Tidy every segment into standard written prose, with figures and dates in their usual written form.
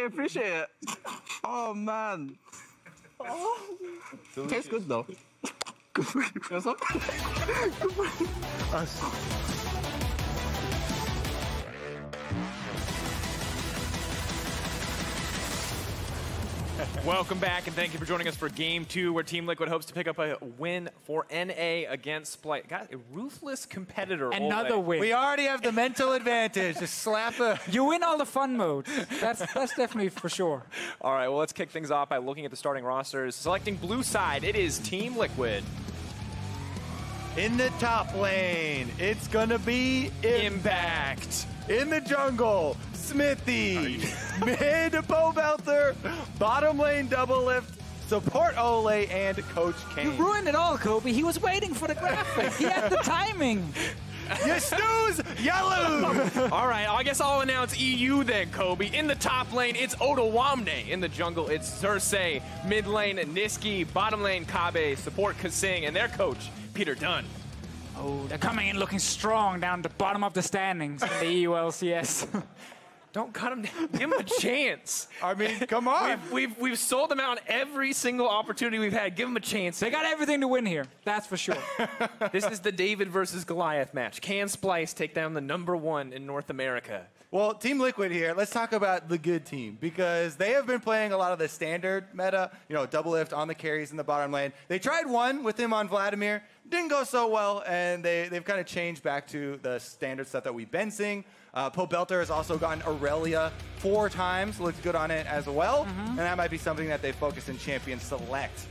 appreciate it. Oh man. Oh. Tastes good though. Good for you. Good for us. Welcome back, and thank you for joining us for Game 2, where Team Liquid hopes to pick up a win for NA against Splyce. Got a ruthless competitor. Another Olleh. win. We already have the mental advantage. Just slap a... You win all the fun modes. That's definitely for sure. All right, well, let's kick things off by looking at the starting rosters. Selecting blue side, it is Team Liquid. In the top lane, it's gonna be Impact. In the jungle, Xmithie. Mid, Pobelter. Bottom lane, Doublelift. Support Olleh and Coach Kane. You ruined it all, Kobbe. He was waiting for the graphic. He had the timing. You snooze, you lose. All right, I guess I'll announce EU then, Kobbe. In the top lane, it's Odoamne. In the jungle, it's Xerxe. Mid lane, Nisqy. Bottom lane, Kobbe. Support kaSing and their coach, Peter Dunn. Oh, they're coming in looking strong down the bottom of the standings in the EU LCS. Don't cut him down. Give him a chance. I mean, come on. We've sold them out every single opportunity we've had. Give them a chance. They got everything to win here. That's for sure. This is the David versus Goliath match. Can Splyce take down the #1 in North America? Well, Team Liquid here, let's talk about the good team, because they have been playing a lot of the standard meta, you know, Doublelift on the carries in the bottom lane. They tried one with him on Vladimir, didn't go so well, and they've kind of changed back to the standard stuff that we've been seeing. Pobelter has also gotten Irelia 4 times, looked good on it as well, and that might be something that they focus in Champion Select.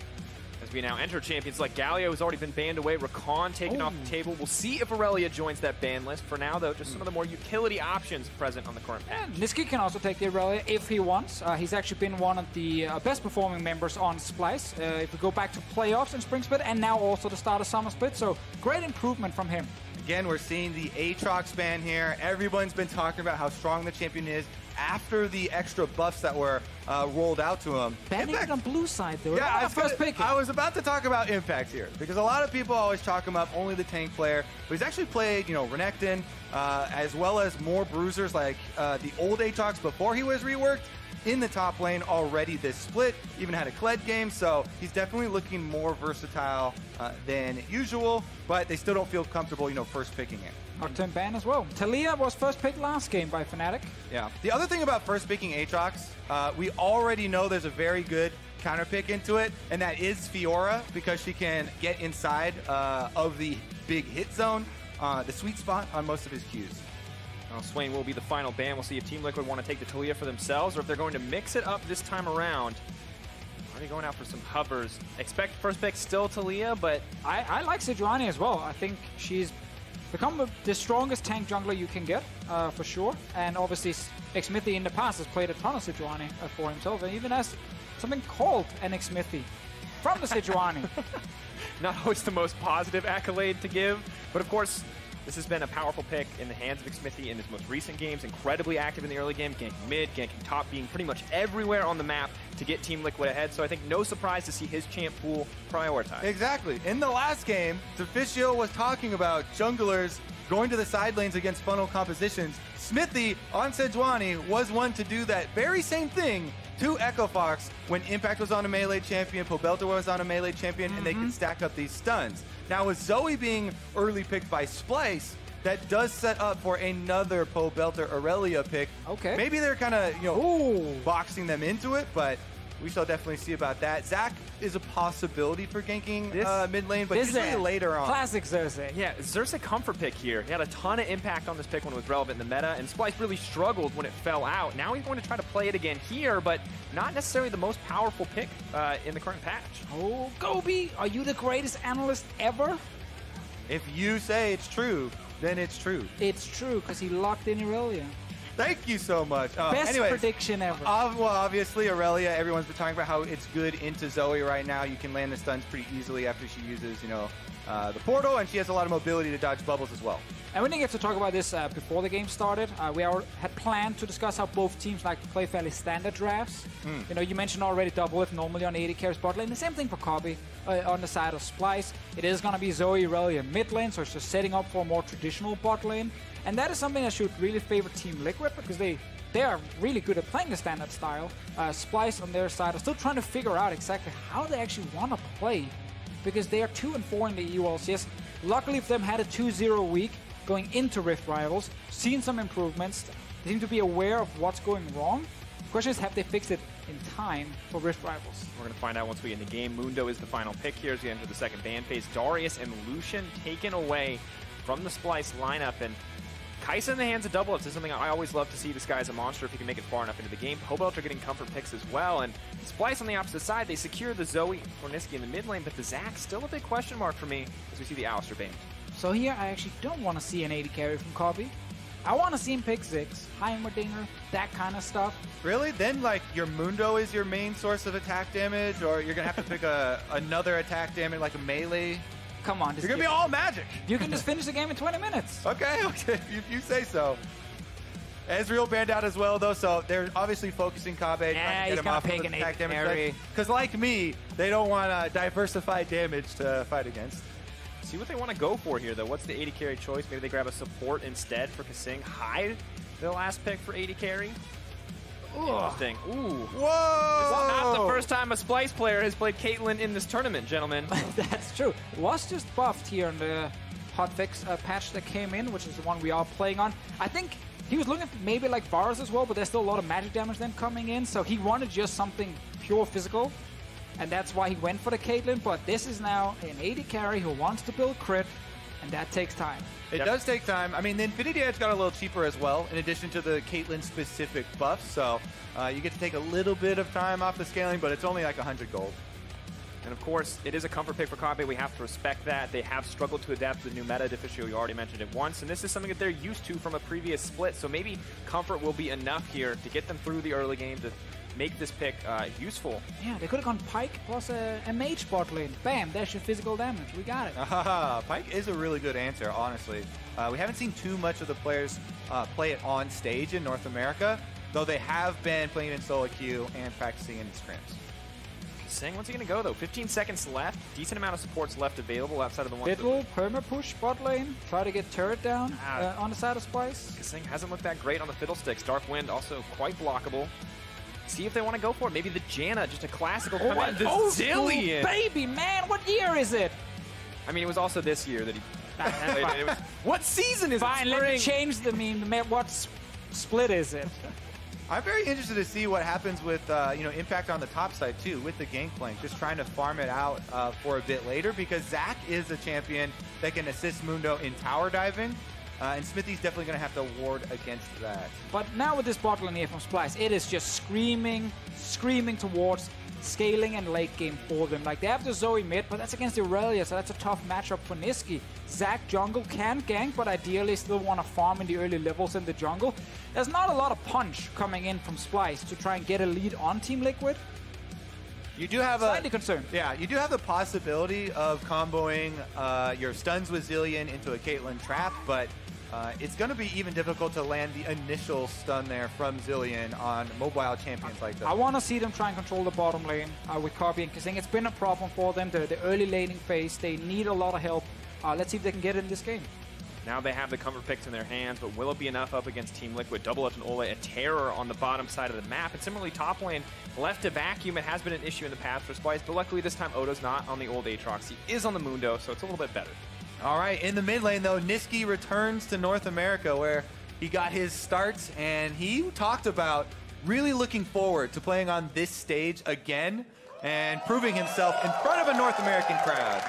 As we now enter champions like Galio, who's already been banned away, Rakan taken off the table. We'll see if Irelia joins that ban list. For now, though, just some of the more utility options present on the current patch. Nisqy can also take the Irelia if he wants. He's actually been one of the best performing members on Splyce. If we go back to playoffs in Spring Split and now also the start of Summer Split, so great improvement from him. Again, we're seeing the Aatrox ban here. Everyone's been talking about how strong the champion is after the extra buffs that were rolled out to him. Banning it on blue side, though. Yeah, I was about to talk about Impact here, because a lot of people always chalk him up only the tank player, but he's actually played, you know, Renekton, as well as more bruisers like the old Aatrox before he was reworked in the top lane already this split, even had a Kled game, so he's definitely looking more versatile than usual, but they still don't feel comfortable, you know, first picking it. Nocturne ban as well. Talia was first picked last game by Fnatic. Yeah. The other thing about first picking Aatrox, we already know there's a very good counter pick into it, and that is Fiora, because she can get inside of the big hit zone, the sweet spot on most of his Qs. Well, Swain will be the final ban. We'll see if Team Liquid want to take the Talia for themselves or if they're going to mix it up this time around. Already going out for some hovers. Expect first pick still Talia, but I like Sejuani as well. I think she's become the strongest tank jungler you can get, for sure. And obviously, Xmithie in the past has played a ton of Sejuani for himself, and even has something called an Xmithie from the Sejuani. not always the most positive accolade to give, but of course, this has been a powerful pick in the hands of Xmithie in his most recent games, incredibly active in the early game, ganking mid, ganking top, being pretty much everywhere on the map to get Team Liquid ahead, so I think no surprise to see his champ pool prioritized. Exactly. In the last game, Official was talking about junglers going to the side lanes against funnel compositions. Xmithie on Sejuani was one to do that very same thing to Echo Fox when Impact was on a melee champion, Pobelter was on a melee champion, and they could stack up these stuns. Now with Zoe being early picked by Splyce, that does set up for another Pobelter Irelia pick. Okay. Maybe they're kind of, boxing them into it, but we shall definitely see about that. Zach is a possibility for ganking mid lane, but usually later on. Classic Xerxe. Yeah, Xerxe comfort pick here. He had a ton of impact on this pick when it was relevant in the meta, and Splyce really struggled when it fell out. Now he's going to try to play it again here, but not necessarily the most powerful pick in the current patch. Oh, Kobbe, are you the greatest analyst ever? If you say it's true, then it's true. It's true, because he locked in Irelia. Thank you so much. Best prediction ever. Well, obviously, Irelia, everyone's been talking about how it's good into Zoe right now. You can land the stuns pretty easily after she uses, the portal, and she has a lot of mobility to dodge bubbles as well. And we didn't get to talk about this before the game started. We had planned to discuss how both teams like to play fairly standard drafts. You mentioned already Doublelift normally on 80 carries bot lane. The same thing for Kobbe on the side of Splyce. It is going to be Zoe Irelia mid lane, so it's just setting up for a more traditional bot lane. And that is something that should really favor Team Liquid, because they they are really good at playing the standard style. Splyce on their side are still trying to figure out exactly how they actually want to play, because they are 2-4 in the EULs. Yes, luckily for them had a 2-0 week going into Rift Rivals, seen some improvements. They seem to be aware of what's going wrong. The question is, have they fixed it in time for Rift Rivals? We're going to find out once we get in the game. Mundo is the final pick here as we enter the second ban phase. Darius and Lucian taken away from the Splyce lineup. And kaSing in the hands of Doublelift is something I always love to see. This guy's a monster if he can make it far enough into the game. Pobelter getting comfort picks as well. And Splyce on the opposite side, they secure the Zoe for Nisqy in the mid lane, but the Xerxe still a big question mark for me as we see the Alistair banned. So here I actually don't want to see an 80 carry from Kobbe. I want to see him pick Xerxe, Heimerdinger, that kind of stuff. Really? Then, like, your Mundo is your main source of attack damage, or you're going to have to pick another attack damage, like a melee? Come on. You're going to be all magic. You can just finish the game in 20 minutes. Okay, you say so. Ezreal banned out as well, though, so they're obviously focusing Kobbe. Yeah, he's going to pick an 80 carry. Because, like me, they don't want diversified damage to fight against. See what they want to go for here, though. What's the 80 carry choice? Maybe they grab a support instead for kaSing. Hide their last pick for 80 carry. Interesting. Ooh. Whoa! This is not the first time a Splyce player has played Caitlyn in this tournament, gentlemen. That's true. Was just buffed here in the hotfix patch that came in, which is the one we are playing on. I think he was looking at maybe like Varus as well, but there's still a lot of magic damage then coming in, so he wanted just something pure physical. And that's why he went for the Caitlyn, but this is now an 80 carry who wants to build crit, and that takes time. It does take time. I mean, the Infinity Edge got a little cheaper as well, in addition to the Caitlyn-specific buffs, so you get to take a little bit of time off the scaling, but it's only like 100 gold. And of course, it is a comfort pick for Kobbe. We have to respect that. They have struggled to adapt to the new meta. Officially, you already mentioned it once, and this is something that they're used to from a previous split, so maybe comfort will be enough here to get them through the early game to make this pick useful. Yeah, they could have gone Pyke plus a mage bot lane. Bam, there's your physical damage. We got it. Pyke is a really good answer, honestly. We haven't seen too much of the players play it on stage in North America, though they have been playing in solo queue and practicing in scrims. kaSing, what's he going to go, though? 15 seconds left. Decent amount of supports left available outside of the one. Fiddle, perma push bot lane. Try to get turret down on the side of Splyce. kaSing hasn't looked that great on the Fiddlesticks. Dark Wind also quite blockable. See if they want to go for it. Maybe the Janna, just a classical come in. The Zilean! Baby, man, what year is it? I mean, it was also this year that he played it. What season is it? Fine, let me change the meme. What split is it? I'm very interested to see what happens with impact on the top side too, with the Gangplank, just trying to farm it out for a bit later, because Zach is a champion that can assist Mundo in tower diving. And Xmithie's definitely going to have to ward against that. But now with this bot lane here from Splyce, it is just screaming towards scaling and late game for them. Like, they have the Zoe mid, but that's against Irelia, so that's a tough matchup for Nisqy. Zach jungle can gank, but ideally still want to farm in the early levels in the jungle. There's not a lot of punch coming in from Splyce to try and get a lead on Team Liquid. You do have slightly concerned. Yeah, you do have the possibility of comboing your stuns with Zilean into a Caitlyn trap, but it's going to be even difficult to land the initial stun there from Zilean on mobile champions like that. I want to see them try and control the bottom lane with Kobbe and kaSing. It's been a problem for them, the early laning phase. They need a lot of help. Let's see if they can get it in this game. Now they have the comfort picks in their hands, but will it be enough up against Team Liquid? Doublelift and Olleh, a terror on the bottom side of the map. And similarly, top lane, left to vacuum. It has been an issue in the past for Splyce, but luckily this time Odo's not on the old Aatrox. He is on the Mundo, so it's a little bit better. All right, in the mid lane, though, Nisqy returns to North America, where he got his starts, and he talked about really looking forward to playing on this stage again and proving himself in front of a North American crowd.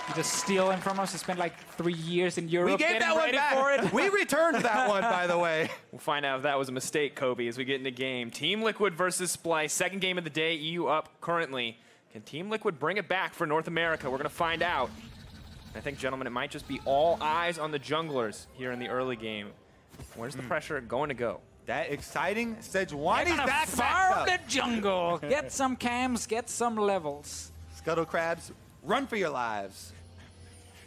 You just steal him from us. He spent like 3 years in Europe getting that one ready back. for it. We returned that one, by the way. We'll find out if that was a mistake, Kobbe, as we get into game. Team Liquid versus Splyce. Second game of the day, EU up currently. Can Team Liquid bring it back for North America? We're going to find out. I think, gentlemen, it might just be all eyes on the junglers here in the early game. Where's the pressure going to go? That exciting. Sejuani's back. Farm the jungle. Get some cams, get some levels. Scuttle Crabs, run for your lives.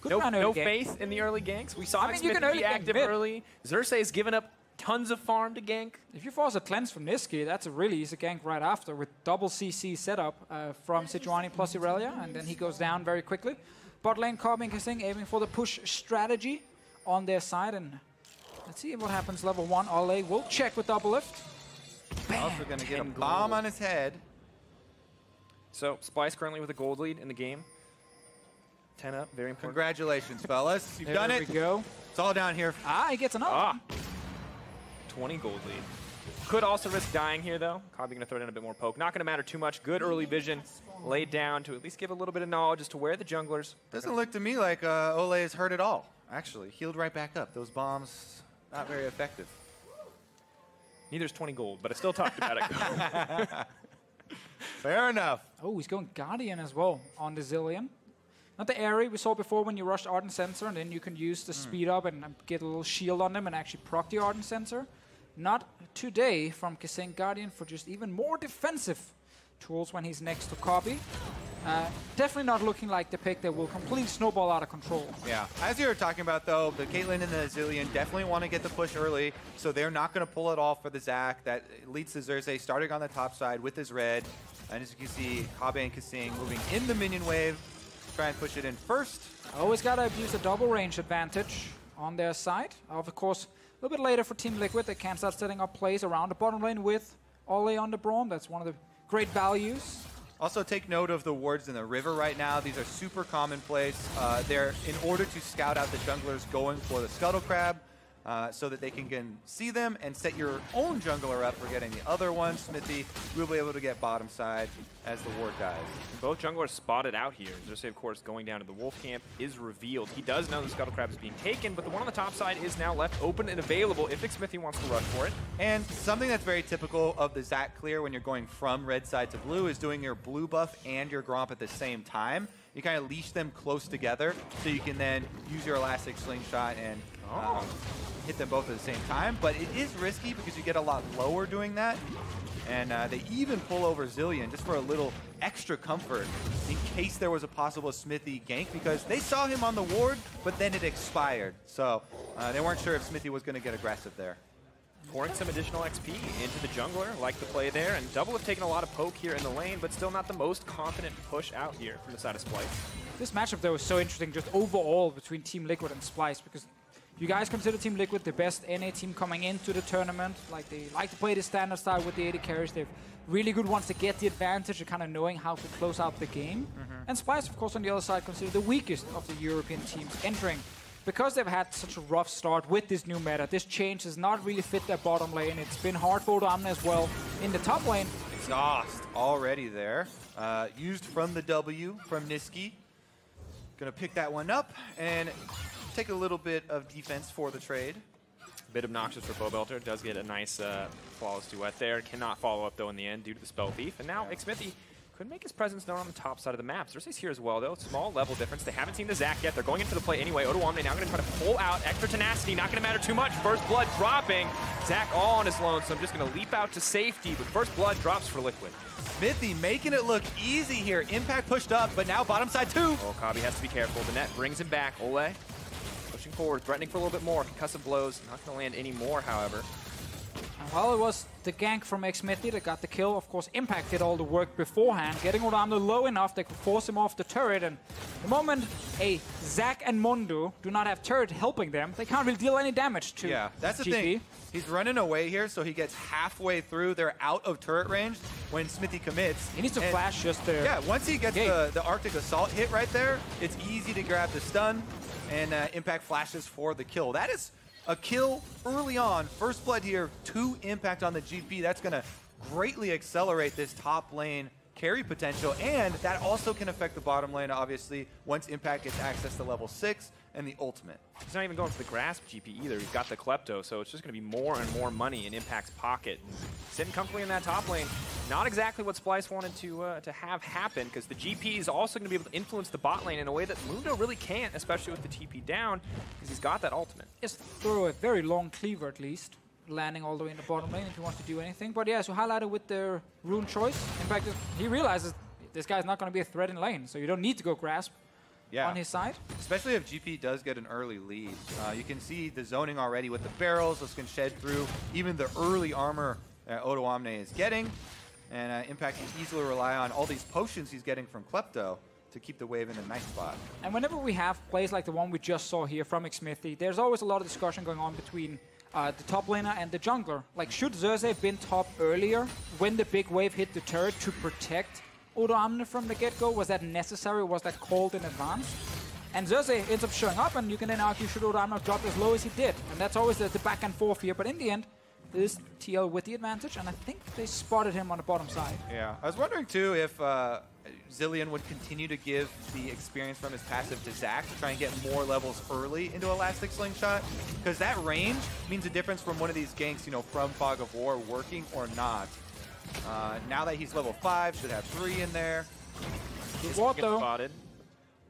No faith in the early ganks. We saw Xmithie be active early. Xerxe has given up tons of farm to gank. If you force a cleanse from Nisqy, that's a really easy gank right after with double CC setup from Sejuani plus Irelia, and then he goes down very quickly. Bot lane, Kobbe and kaSing aiming for the push strategy on their side, and Let's see what happens. Level 1, Olleh will check with Doublelift. Also going to get a bomb on his head. So Splyce currently with a gold lead in the game. 10 up, very important. Congratulations, fellas. You've done it. There we go. It's all down here. Ah, he gets another. 20 gold lead. Could also risk dying here, though. Kobbe going to throw down a bit more poke. Not going to matter too much. Good early vision laid down to at least give a little bit of knowledge as to where the junglers. Doesn't look to me like Olleh is hurt at all, actually. Healed right back up. Those bombs, not very effective. Neither's 20 gold, but I still talked about it. Fair enough. Oh, he's going Guardian as well on the Zilean. Not the Aerie we saw before when you rushed Ardent Sensor, and then you can use the speed up and get a little shield on them and actually proc the Ardent Sensor. Not today from kaSing Guardian for just even more defensive tools when he's next to Kobbe. Definitely not looking like the pick that will completely snowball out of control. Yeah, as you were talking about though, the Caitlyn and the Zilean definitely want to get the push early, so they're not going to pull it off for the Xerxe. That leads to Xerxe starting on the top side with his red. And as you can see, Kobbe and kaSing moving in the minion wave. Try and push it in first. Always got to use a double range advantage on their side. Of course, a little bit later for Team Liquid, they can start setting up plays around the bottom lane with Olleh on the Braum. That's one of the great values. Also take note of the wards in the river right now. These are super commonplace. They're in order to scout out the junglers going for the Scuttle Crab so that they can see them and set your own jungler up for getting the other one. Xmithie will be able to get bottom side as the ward dies. Both junglers spotted out here. Xerxe, of course, going down to the wolf camp is revealed. He does know the Scuttle Crab is being taken, but the one on the top side is now left open and available if Xmithie wants to rush for it. And something that's very typical of the Xerxe clear when you're going from red side to blue is doing your blue buff and your Gromp at the same time. You kind of leash them close together so you can then use your elastic slingshot and hit them both at the same time. But it is risky because you get a lot lower doing that. And they even pull over Zilean just for a little extra comfort in case there was a possible Xmithie gank, because they saw him on the ward, but then it expired. So they weren't sure if Xmithie was going to get aggressive there. Pouring some additional XP into the jungler, like the play there, and Doublelift taking a lot of poke here in the lane, but still not the most confident push out here from the side of Splyce. This matchup, though, is so interesting just overall between Team Liquid and Splyce, because you guys consider Team Liquid the best NA team coming into the tournament. Like, they like to play the standard style with the AD carries. They're really good ones to get the advantage of kind of knowing how to close out the game. And Splyce, of course, on the other side, considered the weakest of the European teams entering. Because they've had such a rough start with this new meta, this change has not really fit their bottom lane. It's been hard for Odoamne as well. In the top lane, Exhaust already there. Used from the W from Nisqy. Gonna pick that one up and take a little bit of defense for the trade. Bit obnoxious for Pobelter. Does get a nice flawless duet there. Cannot follow up, though, in the end due to the Spell Thief. And now Xmithie could make his presence known on the top side of the map. Xerxe's here as well, though. Small level difference. They haven't seen the Xerxe yet. They're going into the play anyway. Odoamne now going to try to pull out extra tenacity. Not going to matter too much. First blood dropping. Xerxe all on his lone, so I'm just going to leap out to safety. But first blood drops for Liquid. Xmithie making it look easy here. Impact pushed up, but now bottom side too. Oh, Kobbe has to be careful. The net brings him back. Olleh pushing forward, threatening for a little bit more. Concussive blows. Not going to land any more, however. well, it was the gank from Xmithie that got the kill. Of course, Impact did all the work beforehand, getting Odoamne low enough they could force him off the turret. And the moment a Xerxe and Mundo do not have turret helping them, they can't really deal any damage to Yeah, that's the GP. thing. He's running away here, so he gets halfway through. They're out of turret range when Xmithie commits. He needs to flash just there. Yeah, once he gets the Arctic Assault hit right there, it's easy to grab the stun, and Impact flashes for the kill. That is a kill early on. First blood here, 2 impact on the GP. That's going to greatly accelerate this top lane carry potential, and that also can affect the bottom lane, obviously, once Impact gets access to level 6 and the ultimate. He's not even going for the Grasp GP either. He's got the Klepto, so it's just going to be more and more money in Impact's pocket. Sitting comfortably in that top lane, not exactly what Splyce wanted to have happen, because the GP is also going to be able to influence the bot lane in a way that Mundo really can't, especially with the TP down, because he's got that ultimate. Just throw a very long cleaver at least, landing all the way in the bottom lane if you want to do anything. But yeah, so highlighted with their rune choice. In fact, he realizes this guy's not going to be a threat in lane, so you don't need to go Grasp on his side. Especially if GP does get an early lead. You can see the zoning already with the barrels. Those can shed through even the early armor Odoamne is getting. And Impact can easily rely on all these potions he's getting from Klepto to keep the wave in a nice spot. And whenever we have plays like the one we just saw here from Xmithie, there's always a lot of discussion going on between the top laner and the jungler. Like, should Xerxe been top earlier when the big wave hit the turret to protect Odoamne from the get-go? Was that necessary? Was that called in advance? And Xerxe ends up showing up, and you can then argue, should Odoamne have dropped as low as he did? And that's always the back and forth here. But in the end, it is TL with the advantage, and I think they spotted him on the bottom side. Yeah, I was wondering too if Zilean would continue to give the experience from his passive to Xerxe to try and get more levels early into Elastic Slingshot, because that range means a difference from one of these ganks, you know, from Fog of War working or not. Now that he's level 5, should have 3 in there. Good ward though. Spotted.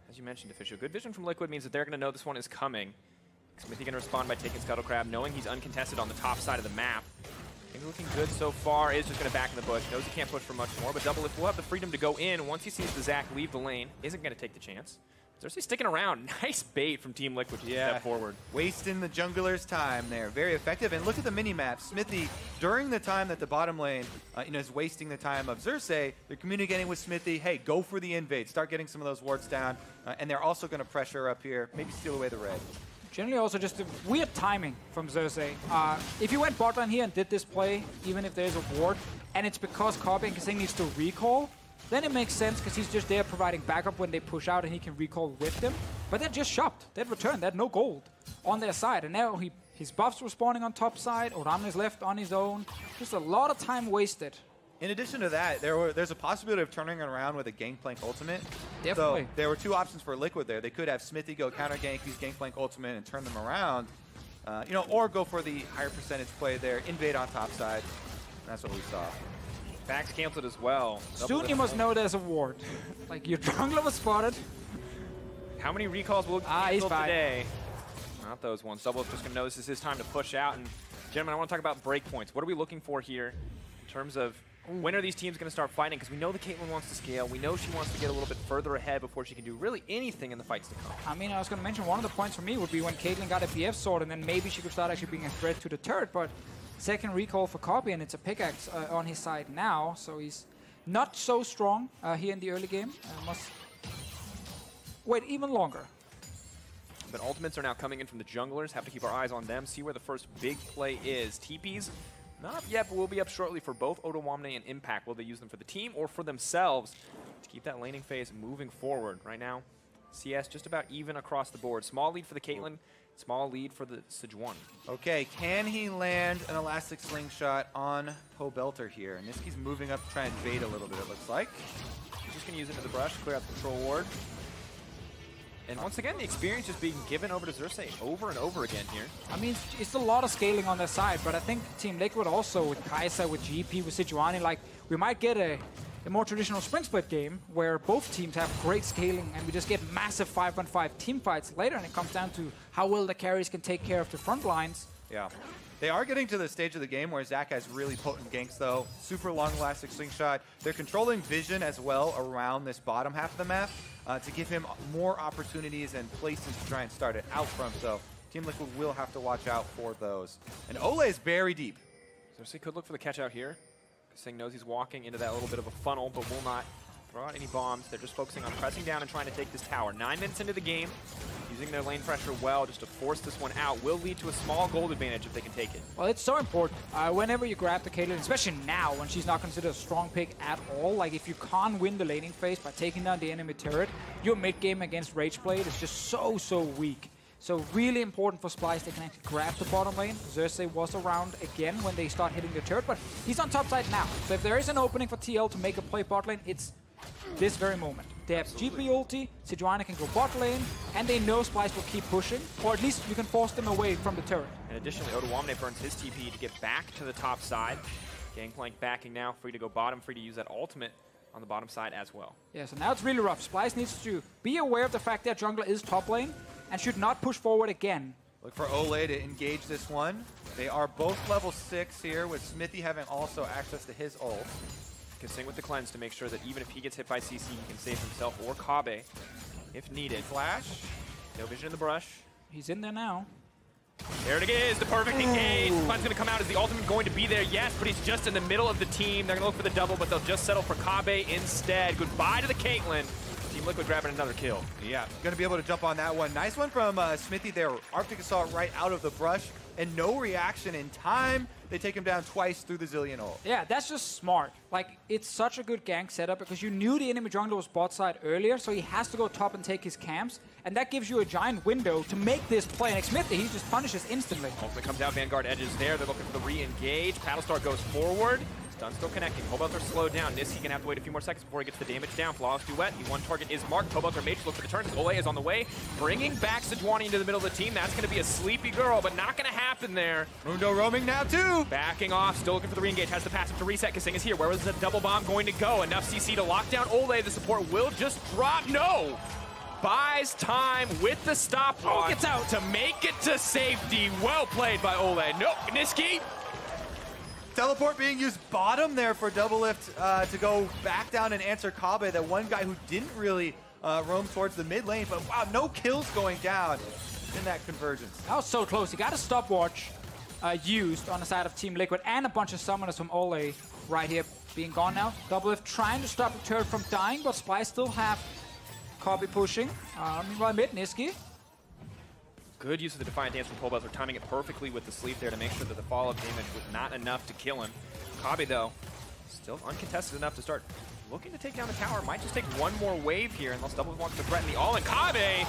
As you mentioned, Official, good vision from Liquid means that they're going to know this one is coming. Xmithie going to respond by taking Scuttle Crab, knowing he's uncontested on the top side of the map. Things looking good so far. Is just going to back in the bush. Knows he can't push for much more, but Doublelift will have the freedom to go in once he sees the Xerxe leave the lane. Isn't going to take the chance. Xerxe sticking around. Nice bait from Team Liquid to step forward. Wasting the jungler's time there. Very effective. And look at the mini-map. Xmithie, during the time that the bottom lane is wasting the time of Xerxe, they're communicating with Xmithie, hey, go for the invade. Start getting some of those wards down. And they're also going to pressure up here. Maybe steal away the red. Generally also just a weird timing from Xerxe. If you went bot lane here and did this play, even if there's a ward, and it's because Kobbe and kaSing needs to recall, then it makes sense because he's just there providing backup when they push out and he can recall with them. But they're just shopped. They've returned. They had no gold on their side. And now his buffs were spawning on top side. Odoamne is left on his own. Just a lot of time wasted. In addition to that, there's a possibility of turning it around with a Gangplank ultimate. Definitely. So there were 2 options for Liquid there. They could have Xmithie go counter gank, use Gangplank ultimate, and turn them around. Or go for the higher percentage play there, invade on top side. And that's what we saw. Backs canceled as well. Soon you must know there's a ward. Like, your jungler was spotted. How many recalls will he's cancel fine. today? Not those ones. Doublelift just going to know this is his time to push out. And gentlemen, I want to talk about breakpoints. What are we looking for here in terms of when are these teams going to start fighting? Because we know the Caitlyn wants to scale. We know she wants to get a little bit further ahead before she can do really anything in the fights to come. I mean, I was going to mention one of the points for me would be when Caitlyn got a BF sword, and then maybe she could start actually being a threat to the turret. But second recall for Kobbe, and it's a pickaxe on his side now, so he's not so strong here in the early game. Must wait even longer. But ultimates are now coming in from the junglers. Have to keep our eyes on them, see where the first big play is. TPs, not up yet, but will be up shortly for both Odoamne and Impact. Will they use them for the team or for themselves to keep that laning phase moving forward? Right now, CS just about even across the board. Small lead for the Caitlyn, small lead for the Sejuani. Okay, can he land an Elastic Slingshot on Pobelter here? And Nisqy's moving up to try and bait a little bit, it looks like. He's just going to use it into the brush, clear out the control ward. And once again, the experience is being given over to Xerxe over and over again here. I mean, it's a lot of scaling on their side, but I think Team Liquid also, with Kai'Sa, with GP, with Sejuani, like, we might get a more traditional spring split game where both teams have great scaling and we just get massive 5-on-5 team fights later, and it comes down to how well the carries can take care of the front lines. Yeah. They are getting to the stage of the game where Xerxe has really potent ganks, though. Super long Elastic Slingshot. They're controlling vision as well around this bottom half of the map to give him more opportunities and places to try and start it out from. So Team Liquid will have to watch out for those. And Olleh is very deep. Xerxe could look for the catch out here. kaSing knows he's walking into that little bit of a funnel, but will not throw out any bombs. They're just focusing on pressing down and trying to take this tower. 9 minutes into the game, using their lane pressure well just to force this one out will lead to a small gold advantage if they can take it. Well, it's so important. Whenever you grab the Caitlyn, especially now when she's not considered a strong pick at all, like if you can't win the laning phase by taking down the enemy turret, your mid-game against Rageblade is just so weak. So really important for Splyce, they can actually grab the bottom lane. Xerxe was around again when they start hitting the turret, but he's on top side now. So if there is an opening for TL to make a play bot lane, it's this very moment. They have GP ulti, Sejuani can go bot lane, and they know Splyce will keep pushing, or at least you can force them away from the turret. And additionally, Odoamne burns his TP to get back to the top side. Gangplank backing now, free to go bottom, free to use that ultimate on the bottom side as well. Yeah, so now it's really rough. Splyce needs to be aware of the fact that jungler is top lane and should not push forward again. Look for Olleh to engage this one. They are both level 6 here, with Xmithie having also access to his ult. kaSing with the cleanse to make sure that even if he gets hit by CC, he can save himself or Kobbe if needed. Flash. No vision in the brush. He's in there now. There it is, the perfect engage. The cleanse going to come out. Is the ultimate going to be there? Yes, but he's just in the middle of the team. They're going to look for the double, but they'll just settle for Kobbe instead. Goodbye to the Caitlyn. Team Liquid grabbing another kill. Yeah, going to be able to jump on that one. Nice one from Xmithie there. Arctic Assault right out of the brush. and no reaction in time. They take him down twice through the Zilean ult. Yeah, that's just smart. Like, it's such a good gank setup because you knew the enemy jungler was bot side earlier, so he has to go top and take his camps, and that gives you a giant window to make this play. And Xmithie, he just punishes instantly. Ultimate comes out, Vanguard edges there. They're looking for the re-engage. Battlestar goes forward. Stun still connecting. Pobelter slowed down. Nisqy can have to wait a few more seconds before he gets the damage down. Flawless duet. The one target is marked. Pobelter mage look for the turn. Olleh is on the way. Bringing back Sejuani into the middle of the team. That's going to be a sleepy girl, but not going to happen there. Mundo roaming now too. Backing off. Still looking for the re-engage. Has the passive to reset. kaSing is here. Where was the double bomb going to go? Enough CC to lock down Olleh. The support will just drop. No! Buys time with the stopwatch. Gets out to make it to safety. Well played by Olleh. Nope. Nisqy. Teleport being used bottom there for Doublelift to go back down and answer Kobbe, that one guy who didn't really roam towards the mid lane, but wow, no kills going down in that convergence. That was so close. He got a stopwatch used on the side of Team Liquid, and a bunch of summoners from Olleh right here being gone now. Doublelift trying to stop the turret from dying, but Splyce still have Kobbe pushing. Meanwhile, mid, Nisqy. Good use of the Defiant Dance from Pobelter, timing it perfectly with the sleep there to make sure that the follow-up damage was not enough to kill him. Kobbe, though, still uncontested enough to start looking to take down the tower. Might just take one more wave here unless Doublelift wants to threaten the all-in. Kobbe!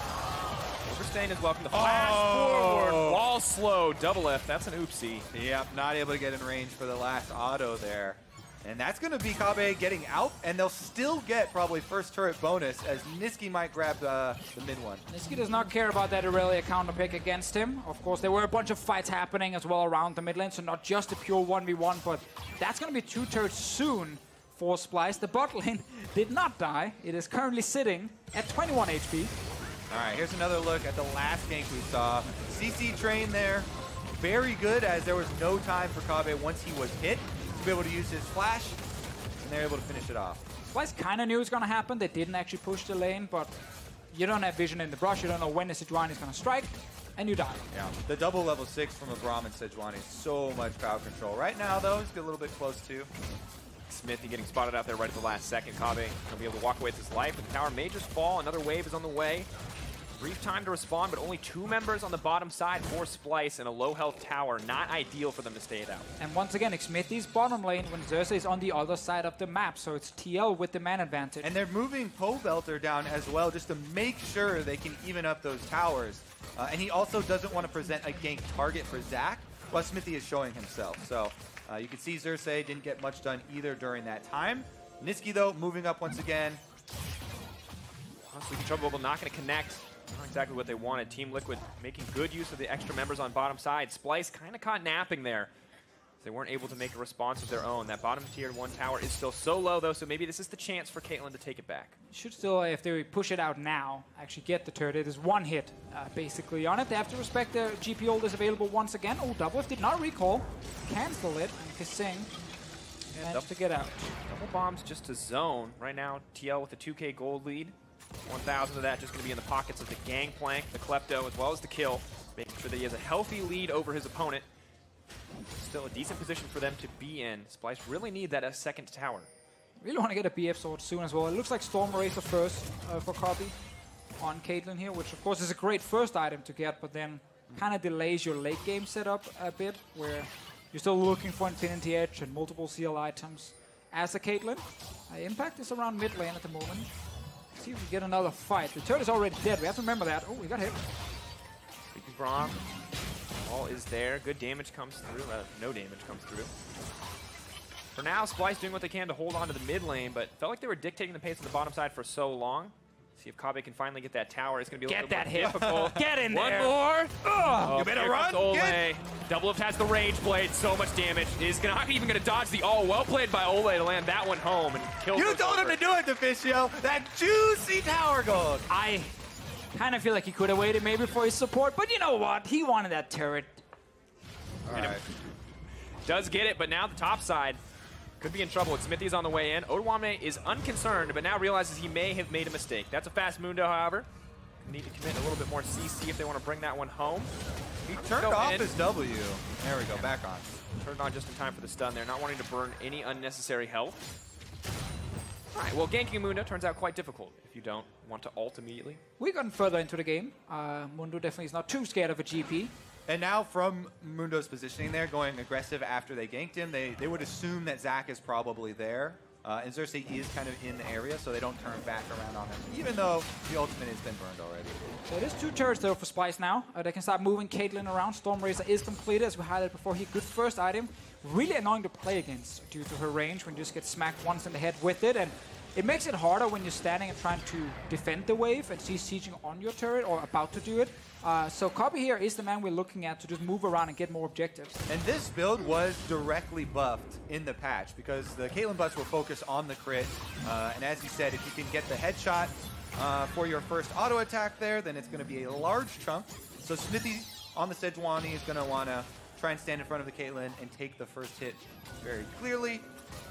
Overstaying is welcome. The flash forward, wall slow. Doublelift, that's an oopsie. Yep, not able to get in range for the last auto there. And that's going to be Kobbe getting out, and they'll still get probably first turret bonus as Nisqy might grab the mid one. Nisqy does not care about that Irelia counter pick against him. Of course, there were a bunch of fights happening as well around the mid lane, so not just a pure 1v1, but that's going to be 2 turrets soon for Splyce. The bot lane did not die. It is currently sitting at 21 HP. All right, here's another look at the last gank we saw. CC train there, very good as there was no time for Kobbe once he was hit to be able to use his flash, and they're able to finish it off. Splyce kind of knew it was going to happen. They didn't actually push the lane, but you don't have vision in the brush. You don't know when the Sejuani is going to strike, and you die. Yeah, the double level 6 from a Braum and Sejuani, so much crowd control. Right now, though, he's a little bit close too. Xmithie getting spotted out there right at the last second. Kobbe will be able to walk away with his life, but the tower may just fall. Another wave is on the way. Brief time to respond, but only 2 members on the bottom side for Splyce in a low health tower. Not ideal for them to stay it out. And once again, Xmithie's bottom lane when Xerxe is on the other side of the map, so it's TL with the man advantage. And they're moving Pobelter down as well just to make sure they can even up those towers. And he also doesn't want to present a gank target for Zach, while Xmithie is showing himself. So you can see Xerxe didn't get much done either during that time. Nisqy, though, moving up once again. Honestly, Control Bubble not going to connect. Not exactly what they wanted. Team Liquid making good use of the extra members on bottom side. Splyce kind of caught napping there. They weren't able to make a response of their own. That bottom tier 1 tower is still so low, though, so maybe this is the chance for Caitlyn to take it back. Should still, if they push it out now, actually get the turret. It is 1 hit, basically, on it. They have to respect their GP ult is available once again. Oh, Doublelift did not recall. Cancel it, and kaSing managed to get out. Double bombs just to zone. Right now, TL with a 2K gold lead. 1,000 of that just going to be in the pockets of the Gangplank, the Klepto, as well as the kill, making sure that he has a healthy lead over his opponent. Still a decent position for them to be in. Splyce really need that second tower. Really want to get a BF sword soon as well. It looks like Storm Eraser first for Kobbe on Caitlyn here, which of course is a great first item to get, but then kind of delays your late game setup a bit, where you're still looking for Infinity Edge and multiple seal items. As a Caitlyn, Impact is around mid lane at the moment. See if we get another fight. The turret is already dead. We have to remember that. Oh, we got hit. Braum. All is there. Good damage comes through. No damage comes through. For now, Splyce doing what they can to hold on to the mid lane, but felt like they were dictating the pace on the bottom side for so long. See if Kobbe can finally get that tower. It's going to be a little bit more difficult. Get in there. One more. Oh, you better run. Olleh. Doublelift has the Rage Blade. So much damage. Is not even going to dodge the all. Well played by Olleh to land that one home and kill. You told him to do it, Deficio. That juicy tower gold. I kind of feel like he could have waited maybe for his support, but you know what? He wanted that turret. All right. Does get it, but now the top side could be in trouble. Xmithie is on the way in. Odoamne is unconcerned, but now realizes he may have made a mistake. That's a fast Mundo, however. Need to commit a little bit more CC if they want to bring that one home. He turned off his W. There we go, back on. Turned on just in time for the stun there, not wanting to burn any unnecessary health. All right, well, ganking Mundo turns out quite difficult if you don't want to ult immediately. We've gotten further into the game. Mundo definitely is not too scared of a GP. And now from Mundo's positioning there, going aggressive after they ganked him, they would assume that Xerxe is probably there. And Xerxe is kind of in the area, so they don't turn back around on him, even though the ultimate has been burned already. So it is 2 turrets though for Splyce now. They can start moving Caitlyn around. Stormrazor is completed, as we highlighted before. Good first item. Really annoying to play against due to her range when you just get smacked once in the head with it. And it makes it harder when you're standing and trying to defend the wave and she's sieging on your turret or about to do it. So Kobbe here is the man we're looking at to just move around and get more objectives. And this build was directly buffed in the patch because the Caitlyn buffs were focused on the crit. And as you said, if you can get the headshot for your first auto attack there, then it's going to be a large chunk. So Xmithie on the Sejuani is going to want to try and stand in front of the Caitlyn and take the first hit very clearly.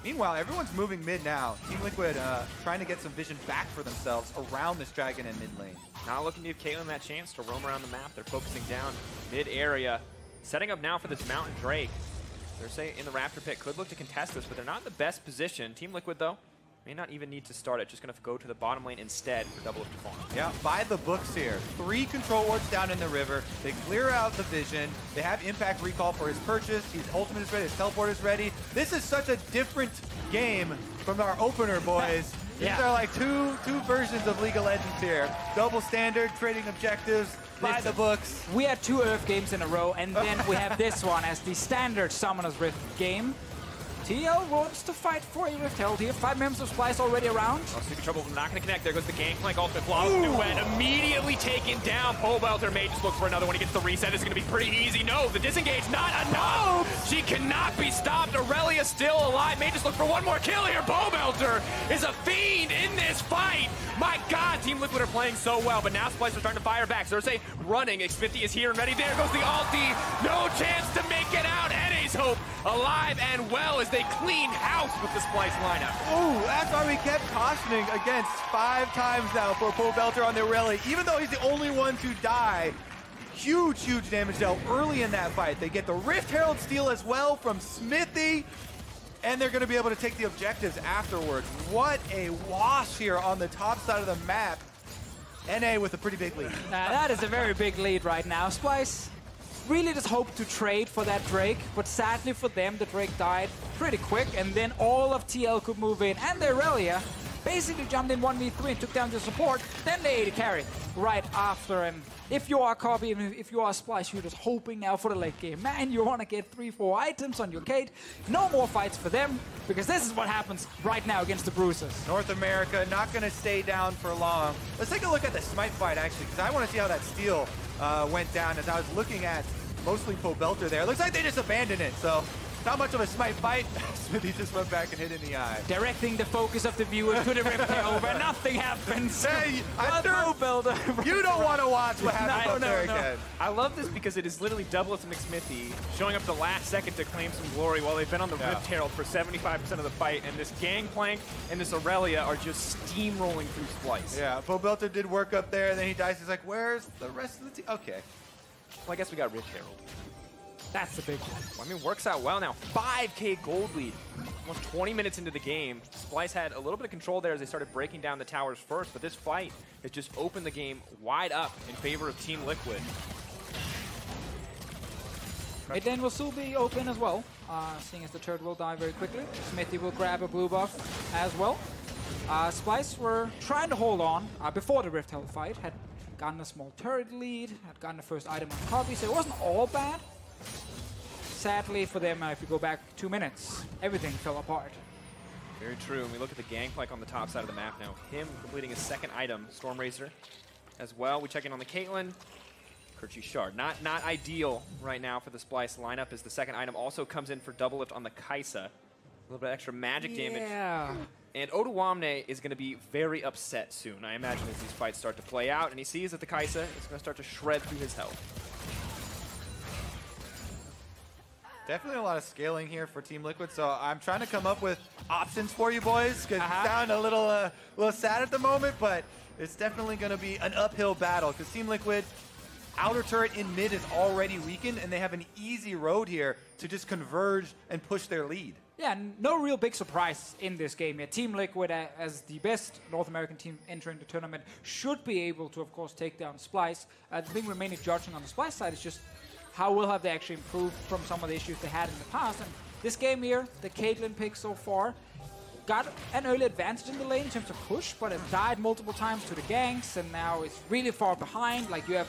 Meanwhile, everyone's moving mid now. Team Liquid trying to get some vision back for themselves around this dragon in mid lane. Not looking to give Caitlyn that chance to roam around the map. They're focusing down mid area. Setting up now for this Mountain Drake. Xerxe in the Raptor pit could look to contest this, but they're not in the best position. Team Liquid, though, may not even need to start it. Just going to go to the bottom lane instead for Doublelift to farm. Yeah, by the books here. 3 control wards down in the river. They clear out the vision. They have impact recall for his purchase. His ultimate is ready. His teleport is ready. This is such a different game from our opener, boys. These are like two versions of League of Legends here. Double standard, trading objectives, by the books. We had 2 Earth games in a row, and then we have this one as the standard Summoner's Rift game. TL wants to fight for a Rift Herald here. 5 members of Splyce already around. Oh, super trouble, not going to connect. There goes the Gangplank ultimate. Flawless duet immediately taken down. Pobelter may just look for another one. He gets the reset. It's going to be pretty easy. No, the disengage, not enough. She cannot be stopped. Irelia still alive. May just look for one more kill here. Pobelter is a fiend in this fight. My God, Team Liquid are playing so well, but now Splyce are starting to fire back. Xerxe running. Xmithie is here and ready. There goes the ulti. No chance to make it out. NA's hope alive and well as they clean house with the Splyce lineup. Ooh, that's why we kept cautioning against 5 times now for Pobelter on the Irelia, even though he's the only one to die. Huge, huge damage dealt early in that fight. They get the Rift Herald steal as well from Xmithie, and they're going to be able to take the objectives afterwards. What a wash here on the top side of the map. NA with a pretty big lead. That is a very big lead right now. Splyce really just hoped to trade for that Drake, but sadly for them, the Drake died pretty quick, and then all of TL could move in, and the Irelia basically jumped in 1v3 and took down the support, then they AD carry right after him. If you are Kobbe, if you are Splyce, you're just hoping now for the late game. Man, you want to get 3-4 items on your Kate. No more fights for them, because this is what happens right now against the Bruisers. North America not going to stay down for long. Let's take a look at the Smite fight, actually, because I want to see how that steal went down as I was looking at mostly Pobelter there. Looks like they just abandoned it, so not much of a Smite fight. Xmithie just went back and hit in the eye. Directing the focus of the viewers to the Rift Herald where nothing happens. Hey, you don't want to watch what happens there again. I love this because it is literally Doublelift and Xmithie showing up the last second to claim some glory while they've been on the Rift Herald for 75% of the fight, and this Gangplank and this Irelia are just steamrolling through Splyce. Yeah, Pobelter did work up there, and then he dies. He's like, where's the rest of the team? Okay. Well, I guess we got Rift Herald. That's the big one. Well, I mean, works out well now. 5K gold lead. Almost 20 minutes into the game. Splyce had a little bit of control there as they started breaking down the towers first, but this fight has just opened the game wide up in favor of Team Liquid. Mid lane will still be open as well, seeing as the turret will die very quickly. Xmithie will grab a blue buff as well. Splyce were trying to hold on before the Rift Herald fight, had gotten a small turret lead, had gotten the first item on Kobbe, so it wasn't all bad. Sadly for them, if you go back 2 minutes, everything fell apart. Very true. And we look at the Gangplank on the top side of the map now. Him completing his second item, Stormrazor, as well. We check in on the Caitlyn. Kerchi Shard. Not ideal right now for the Splyce lineup, as the second item also comes in for Doublelift on the Kaisa. A little bit extra magic damage. And Odoamne is going to be very upset soon, I imagine, as these fights start to play out. And he sees that the Kaisa is going to start to shred through his health. Definitely a lot of scaling here for Team Liquid, so I'm trying to come up with options for you boys, because you sound a little sad at the moment, but it's definitely going to be an uphill battle, because Team Liquid, outer turret in mid is already weakened, and they have an easy road here to just converge and push their lead. Yeah, no real big surprise in this game yet. Team Liquid, as the best North American team entering the tournament, should be able to, of course, take down Splyce. The thing remaining judging on the Splyce side is just how well have they actually improved from some of the issues they had in the past. And this game here, the Caitlyn pick so far, got an early advantage in the lane in terms of push, but it died multiple times to the ganks, and now it's really far behind. Like, you have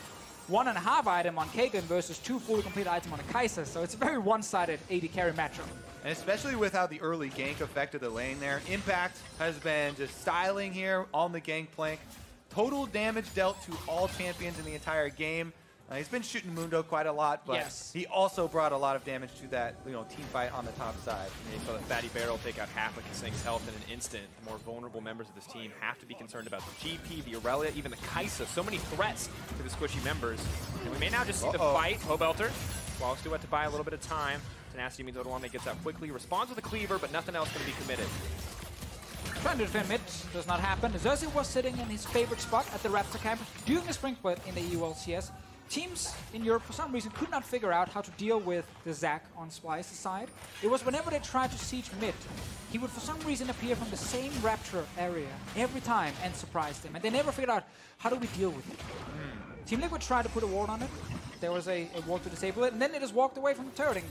1.5 item on Caitlyn versus 2 fully complete items on a Xerxe, so it's a very one-sided AD carry matchup. And especially with how the early gank affected the lane there. Impact has been just styling here on the Gangplank. Total damage dealt to all champions in the entire game. He's been shooting Mundo quite a lot, but he also brought a lot of damage to that team fight on the top side. And you saw that Fatty Barrel take out half of kaSing's health in an instant. The more vulnerable members of this team have to be concerned about the GP, the Irelia, even the Xerxe. So many threats to the squishy members. And we may now just see the fight. Pobelter, while still have to buy a little bit of time. Tenacity means Odoamne gets out quickly, responds with a cleaver, but nothing else going to be committed. Trying to defend mid does not happen. Xerxe was sitting in his favorite spot at the Raptor camp during the spring split in the EULCS. Teams in Europe, for some reason, could not figure out how to deal with the Xerxe on Splyce's side. It was whenever they tried to siege mid, he would for some reason appear from the same Raptor area every time and surprise them. And they never figured out, how do we deal with it? Team Liquid tried to put a ward on it. There was a ward to disable it, and then they just walked away from the turret and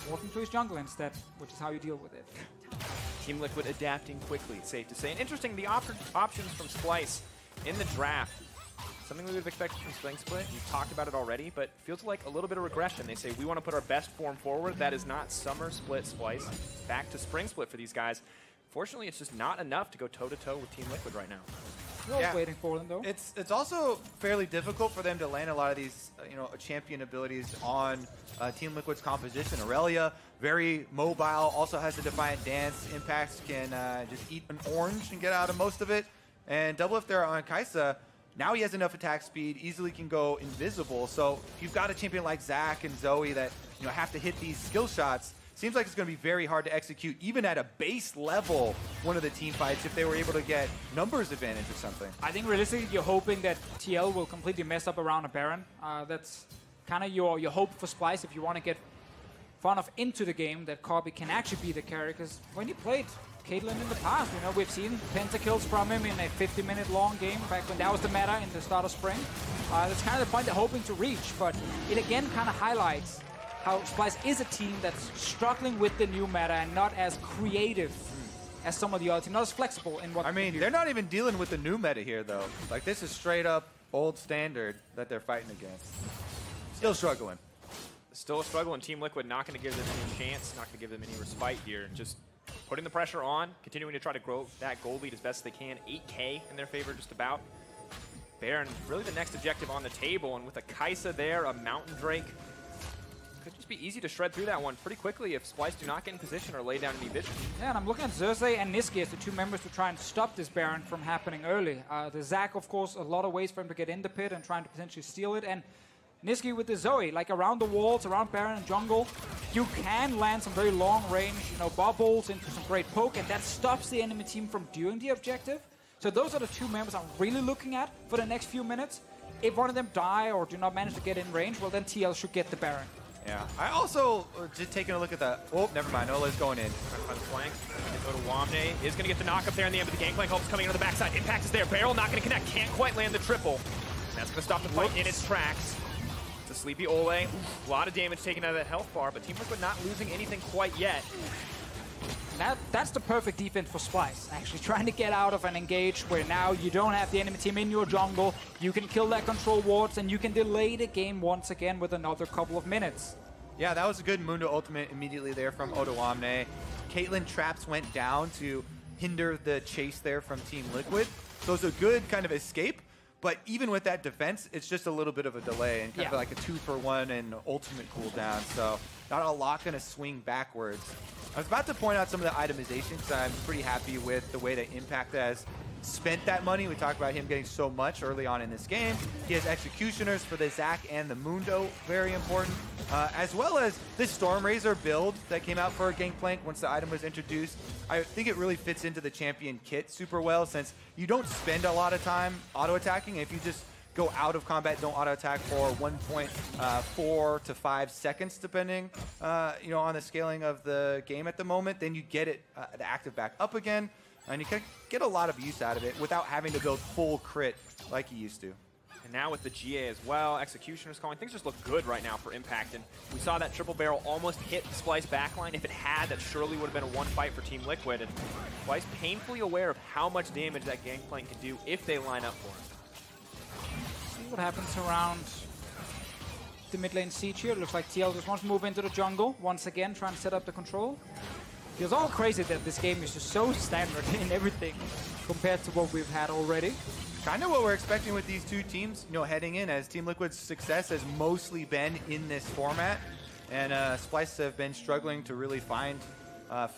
walked into his jungle instead, which is how you deal with it. Team Liquid adapting quickly, it's safe to say. And interesting, the options from Splyce in the draft. Something we would have expected from Spring Split. You've talked about it already, but feels like a little bit of regression. They say, we want to put our best form forward. That is not Summer Split Splyce. Back to Spring Split for these guys. Fortunately, it's just not enough to go toe-to-toe with Team Liquid right now. We're waiting for them, though. It's also fairly difficult for them to land a lot of these champion abilities on Team Liquid's composition. Irelia, very mobile, also has a Defiant Dance. Impacts can just eat an orange and get out of most of it. And Doublelift there on Xerxe, now he has enough attack speed, easily can go invisible. So if you've got a champion like Zach and Zoe that have to hit these skill shots, seems like it's going to be very hard to execute, even at a base level, one of the team fights, if they were able to get numbers advantage or something. I think realistically, you're hoping that TL will completely mess up around a Baron. That's kind of your hope for Splyce if you want to get far enough into the game that Kobbe can actually be the carry. Because when he played Caitlyn in the past, we've seen pentakills from him in a 50-minute long game back when that was the meta in the start of spring. That's kind of the point they're hoping to reach, but it again kind of highlights how Splyce is a team that's struggling with the new meta and not as creative as some of the other teams, not as flexible in what they do. They're not even dealing with the new meta here, though. Like, this is straight up old standard that they're fighting against. Still struggling. Still a struggle, and Team Liquid not going to give them any chance, not going to give them any respite here. Just putting the pressure on, continuing to try to grow that gold lead as best as they can. 8K in their favor, just about. Baron, really the next objective on the table, and with a Xerxe there, a Mountain Drake, could just be easy to shred through that one pretty quickly if Splyce do not get in position or lay down any vision. Yeah, and I'm looking at Xerxe and Nisqy as the two members to try and stop this Baron from happening early. The Zach, of course, a lot of ways for him to get in the pit and trying to potentially steal it, and Nisqy with the Zoe, like around the walls, around Baron and jungle, you can land some very long range, bubbles into some great poke, and that stops the enemy team from doing the objective. So those are the two members I'm really looking at for the next few minutes. If one of them die or do not manage to get in range, well then TL should get the Baron. Yeah, I also, just taking a look at the, oh, never mind, Olleh's going in. Trying to find the flank, Odoamne is going to get the knock up there in the end, but the Gangplank helps coming on the backside. Impact is there, Barrel not going to connect, can't quite land the triple. And that's going to stop the fight in its tracks. It's a sleepy Olleh, a lot of damage taken out of that health bar, but Team Liquid not losing anything quite yet. That's the perfect defense for Splyce, actually trying to get out of an engage where now you don't have the enemy team in your jungle, you can kill that control wards, and you can delay the game once again with another couple of minutes. Yeah, that was a good Mundo ultimate immediately there from Odoamne. Caitlyn traps went down to hinder the chase there from Team Liquid, so it's a good kind of escape. But even with that defense, it's just a little bit of a delay and kind of like a 2-for-1 and ultimate cooldown. So not a lot going to swing backwards. I was about to point out some of the itemizations. I'm pretty happy with the way that Impact has spent that money. We talked about him getting so much early on in this game. He has executioners for the Zach and the Mundo, very important. As well as this Stormrazor build that came out for Gangplank once the item was introduced. I think it really fits into the champion kit super well, since you don't spend a lot of time auto-attacking. If you just go out of combat, don't auto-attack for 1.4 to 5 seconds, depending on the scaling of the game at the moment, then you get it the active back up again, and you can get a lot of use out of it without having to build full crit like you used to. And now with the GA as well, Executioner's calling, things just look good right now for Impact. And we saw that triple barrel almost hit the Splyce backline. If it had, that surely would have been a one fight for Team Liquid. And Splyce painfully aware of how much damage that Gangplank can do if they line up for him. See what happens around the mid lane siege here. It looks like TL just wants to move into the jungle once again, trying to set up the control. Feels all crazy that this game is just so standard in everything compared to what we've had already. Kind of what we're expecting with these two teams, you know, heading in, as Team Liquid's success has mostly been in this format, and Splyce have been struggling to really find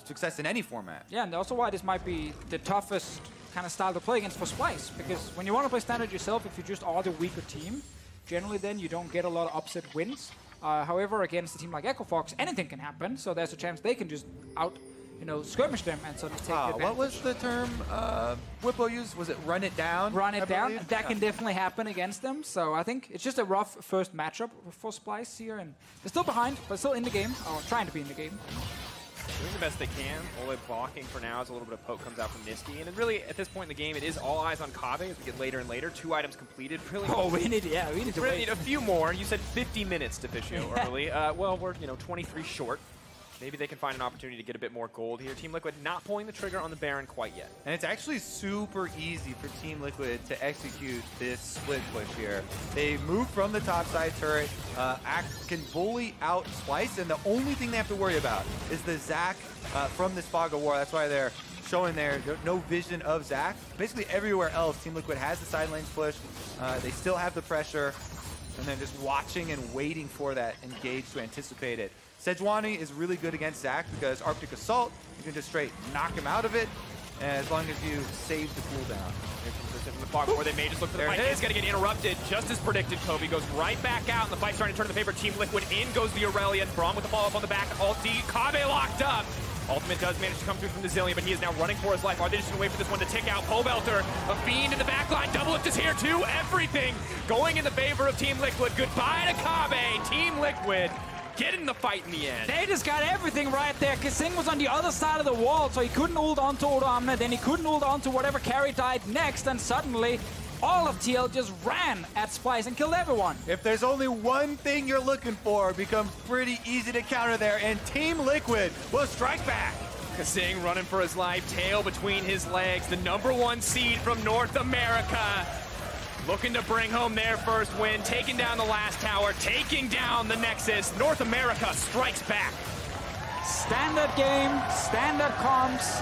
success in any format. Yeah, and also why this might be the toughest kind of style to play against for Splyce, because when you want to play standard yourself, if you just are the weaker team, generally then you don't get a lot of upset wins. However, against a team like Echo Fox, anything can happen, so there's a chance they can just skirmish them and sort of take advantage. What was the term Whippo used? Was it run it down? Run it down. That can definitely happen against them. So I think it's just a rough first matchup for Splyce here. And they're still behind, but still in the game, or trying to be in the game. Doing the best they can. Olleh blocking for now as a little bit of poke comes out from Nisqy. And then really, at this point in the game, it is all eyes on Kobbe as we get later and later. 2 items completed. Really, we need to wait. Need a few more. You said 50 minutes to Official early. Well, we're 23 short. Maybe they can find an opportunity to get a bit more gold here. Team Liquid not pulling the trigger on the Baron quite yet. And it's actually super easy for Team Liquid to execute this split push here. They move from the top side turret, can bully out Splyce, and the only thing they have to worry about is the Xerxe from this Fog of War. That's why they're showing there no vision of Xerxe. Basically everywhere else, Team Liquid has the side lanes push. They still have the pressure, and then just watching and waiting for that engage to anticipate it. Sejuani is really good against Xerxe because Arctic Assault, you can just straight knock him out of it, as long as you save the cooldown. Here comes the Fog War. They may just look for the fight. It's going to get interrupted, just as predicted. Kobbe goes right back out, and the fight's starting to turn in the favor of Team Liquid. In goes the Irelia. Braum with the follow-up on the back. Ulti. Kobbe locked up. Ultimate does manage to come through from the Zilean, but he is now running for his life. Are they just going to wait for this one to tick out? Pobelter, a fiend in the backline. Doublelift is here too. Everything going in the favor of Team Liquid. Goodbye to Kobbe. Team Liquid getting the fight in the end. They just got everything right there. kaSing was on the other side of the wall, so he couldn't ult onto Odoamne, then he couldn't ult onto whatever carry died next, and suddenly all of TL just ran at Splyce and killed everyone. If there's only one thing you're looking for, it becomes pretty easy to counter there, and Team Liquid will strike back. kaSing running for his life, tail between his legs, the #1 seed from North America. Looking to bring home their first win, taking down the last tower, taking down the Nexus. North America strikes back. Standard game, standard comps,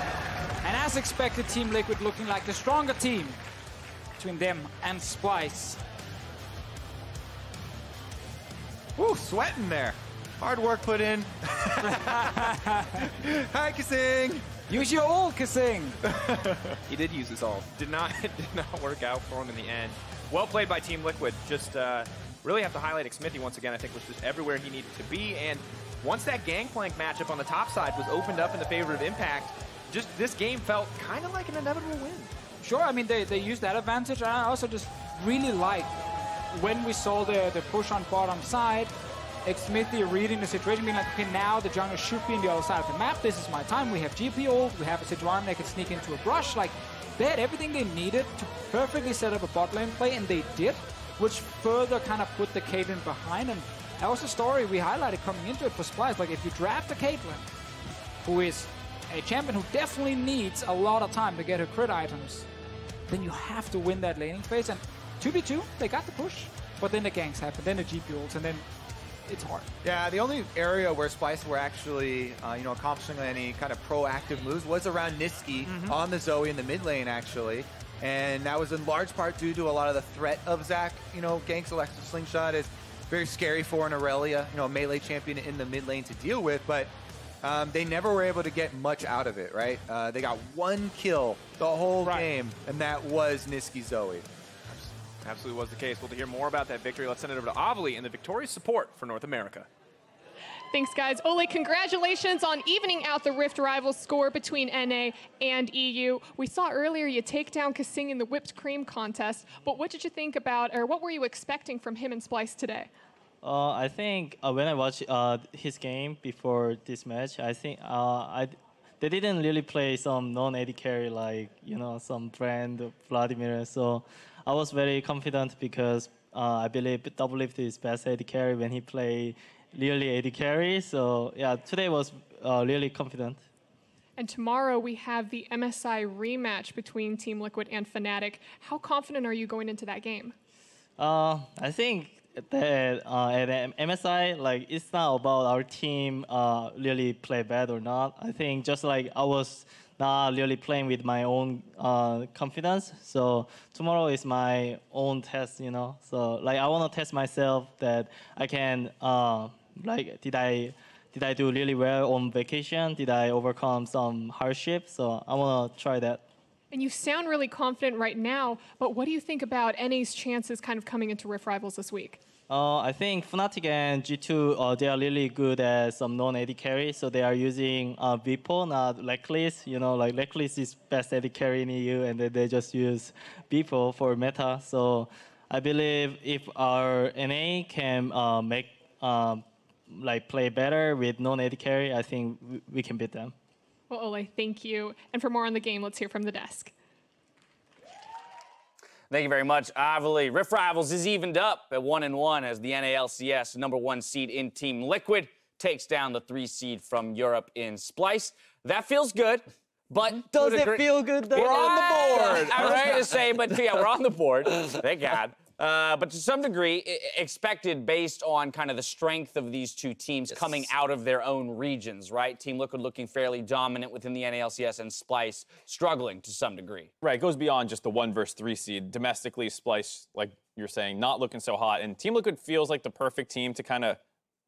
and as expected, Team Liquid looking like the stronger team between them and Splyce. Ooh, sweating there. Hard work put in. Hi, kaSing. Use your ult, kaSing. He did use his ult. Did not work out for him in the end. Well played by Team Liquid. Just really have to highlight Xmithie once again. I think was just everywhere he needed to be. And once that Gangplank matchup on the top side was opened up in the favor of Impact, just this game felt kind of like an inevitable win. Sure, I mean, they used that advantage. And I also just really liked when we saw the push on bottom side, Xmithie reading the situation, being like, okay, now the jungle should be on the other side of the map. This is my time. We have GP ult. We have a Sejuani that can sneak into a brush. Like, they had everything they needed to perfectly set up a bot lane play, and they did, which further kind of put the Caitlyn behind. And that was the story we highlighted coming into it for Splyce. Like, if you draft a Caitlyn, who is a champion who definitely needs a lot of time to get her crit items, then you have to win that laning phase. And 2v2, they got the push, but then the ganks happen, then the GP ults, and then it's hard. Yeah, the only area where Splyce were actually, accomplishing any kind of proactive moves was around Nisqy on the Zoe in the mid lane, actually. And that was in large part due to a lot of the threat of Xerxe. Gank's electric slingshot is very scary for an Irelia, a melee champion in the mid lane to deal with, but they never were able to get much out of it, right? They got 1 kill the whole game, and that was Nisqy Zoe. Absolutely was the case. Well, to hear more about that victory, let's send it over to Olleh and the victorious support for North America. Thanks, guys. Olleh, congratulations on evening out the Rift Rivals score between NA and EU. We saw earlier you take down kaSing in the whipped cream contest, but what did you think about, or what were you expecting from him and Splyce today? I think when I watched his game before this match, I think they didn't really play some non-AD carry like, some brand Vladimir. So I was very confident because I believe Doublelift is best AD carry when he play really AD carry. So yeah, today was really confident. And tomorrow we have the MSI rematch between Team Liquid and Fnatic. How confident are you going into that game? I think that at MSI, like it's not about our team really play bad or not. I think just like I was not really playing with my own confidence. So tomorrow is my own test, you know. So like I want to test myself that I can like did I do really well on vacation? Did I overcome some hardship? So I want to try that. And you sound really confident right now, but what do you think about NA's chances kind of coming into Rift Rivals this week? I think Fnatic and G2, they are really good at some non-AD carry, so they are using Vipo, not Lecklist. You know, like Lecklist is best AD carry in EU, and then they just use Vipo for meta. So I believe if our NA can make like play better with non-AD carry, I think we can beat them. Well, Olleh, thank you. And for more on the game, let's hear from the desk. Thank you very much, Irelia. Rift Rivals is evened up at 1-1 as the NALCS #1 seed in Team Liquid takes down the 3 seed from Europe in Splyce. That feels good, but does it feel good though? We're on the board. I'm ready to say, but yeah, we're on the board. Thank God. But to some degree, expected based on kind of the strength of these two teams coming out of their own regions, right? Team Liquid looking fairly dominant within the NALCS and Splyce struggling to some degree. Right, it goes beyond just the 1 versus 3 seed. Domestically, Splyce, like you're saying, not looking so hot. And Team Liquid feels like the perfect team to kind of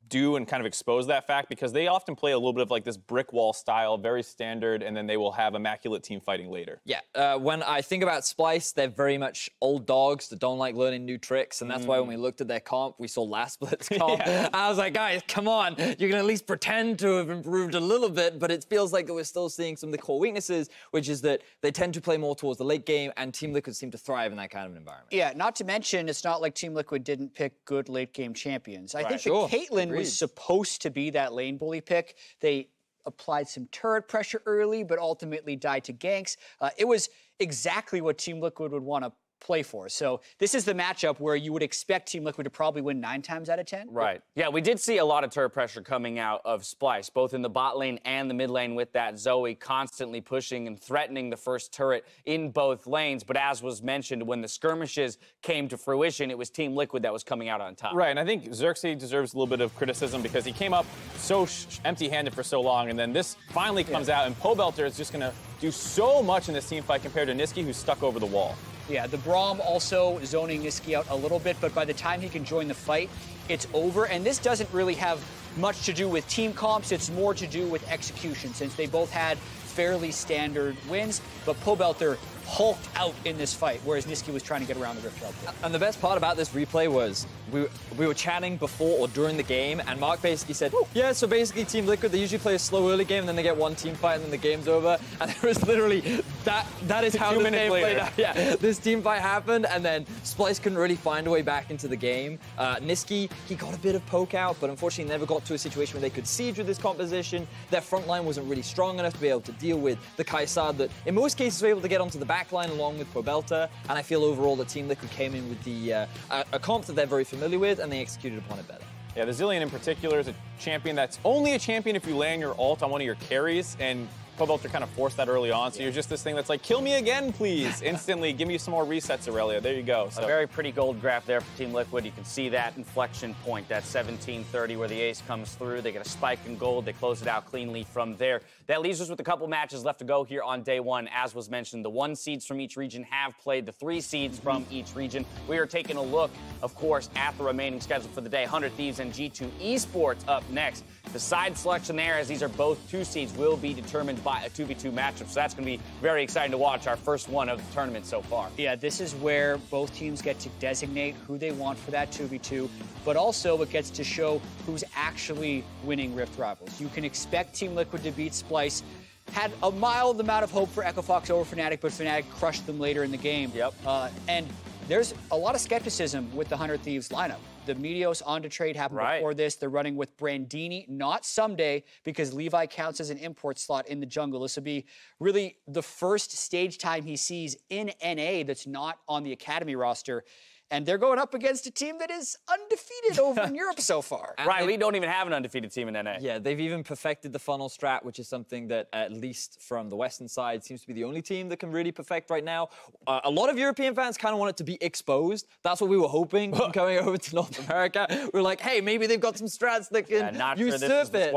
do and kind of expose that fact because they often play a little bit of like this brick wall style, very standard, and then they will have immaculate team fighting later. Yeah, when I think about Splyce, they're very much old dogs that don't like learning new tricks, and that's why when we looked at their comp, we saw last split's comp. Yeah. I was like, guys, come on, you can at least pretend to have improved a little bit, but it feels like that we're still seeing some of the core weaknesses, which is that they tend to play more towards the late game, and Team Liquid seem to thrive in that kind of an environment. Yeah, not to mention, it's not like Team Liquid didn't pick good late game champions. I think Sure. that Caitlyn was supposed to be that lane bully pick. They applied some turret pressure early, but ultimately died to ganks. It was exactly what Team Liquid would want to play for. So this is the matchup where you would expect Team Liquid to probably win 9 times out of 10. Right. Yeah, we did see a lot of turret pressure coming out of Splyce, both in the bot lane and the mid lane with that Zoe constantly pushing and threatening the first turret in both lanes. But as was mentioned, when the skirmishes came to fruition, it was Team Liquid that was coming out on top. Right, and I think Xerxe deserves a little bit of criticism because he came up so empty-handed for so long, and then this finally comes out, and Pobelter is just going to do so much in this team fight compared to Nisqy, who's stuck over the wall. Yeah, the Braum also zoning Nisqy out a little bit, but by the time he can join the fight, it's over. And this doesn't really have much to do with team comps. It's more to do with execution, since they both had fairly standard wins. But Pobelter hulked out in this fight, whereas Nisqy was trying to get around the Rift Rivals. And the best part about this replay was we were chatting before or during the game, and Mark basically said, yeah, so basically Team Liquid, they usually play a slow early game, and then they get one team fight, and then the game's over. And there was literally, that is how this game played out. Yeah, this team fight happened, and then Splyce couldn't really find a way back into the game. Nisqy, he got a bit of poke out, but unfortunately never got to a situation where they could siege with this composition. Their front line wasn't really strong enough to be able to deal with the kaSing that, in most cases, were able to get onto the back line along with Pobelter. And I feel overall that Team Liquid came in with the a comp that they're very familiar with, and they executed upon it better. Yeah, the Zilean in particular is a champion that's only a champion if you land your ult on one of your carries, and Pobelter kind of forced that early on, so you're just this thing that's like, kill me again, please, instantly, give me some more resets, Irelia, there you go. So. A very pretty gold graph there for Team Liquid. You can see that inflection point, that 17:30 where the ace comes through. They get a spike in gold, they close it out cleanly from there. That leaves us with a couple matches left to go here on day 1. As was mentioned, the 1 seeds from each region have played the 3 seeds from each region. We are taking a look, of course, at the remaining schedule for the day. 100 Thieves and G2 Esports up next. The side selection there, as these are both 2 seeds, will be determined by a 2v2 matchup. So that's going to be very exciting to watch, our first one of the tournament so far. Yeah, this is where both teams get to designate who they want for that 2v2, but also it gets to show who's actually winning Rift Rivals. You can expect Team Liquid to beat Splyce. Had a mild amount of hope for Echo Fox over Fnatic, but Fnatic crushed them later in the game. Yep. And there's a lot of skepticism with the 100 Thieves lineup. The Meteos on to trade happened before this. They're running with Brandini, not someday, because Levi counts as an import slot in the jungle. This will be really the first stage time he sees in NA that's not on the Academy roster. And they're going up against a team that is undefeated over in Europe so far. Right, we don't even have an undefeated team in NA. Yeah, they've even perfected the funnel strat, which is something that, at least from the Western side, seems to be the only team that can really perfect right now. A lot of European fans kind of want it to be exposed. That's what we were hoping coming over to North America. We were like, hey, maybe they've got some strats that can usurp it.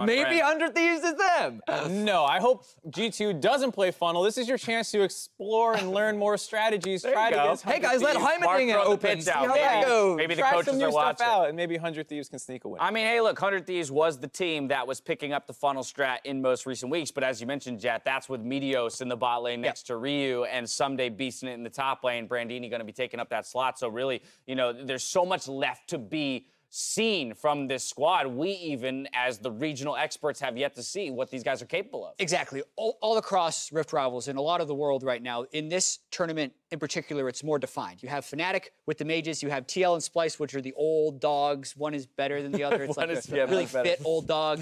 Maybe 100 Thieves is them. No, I hope G2 doesn't play funnel. This is your chance to explore and learn more strategies. Try to get hey guys, let Heimerdinger open. See how that goes. Maybe the Try coaches some new are stuff watching. out, and maybe 100 Thieves can sneak away. I mean, hey, look, 100 Thieves was the team that was picking up the funnel strat in most recent weeks. But as you mentioned, Jet, that's with Meteos in the bot lane next to Ryu and someday beasting it in the top lane. Brandini going to be taking up that slot. So really, you know, there's so much left to be seen from this squad. We even, as the regional experts, have yet to see what these guys are capable of. Exactly. All across Rift Rivals in a lot of the world right now, in this tournament in particular, it's more defined. You have Fnatic with the mages, you have TL and Splyce, which are the old dogs. One is better than the other. It's like a really fit old dog.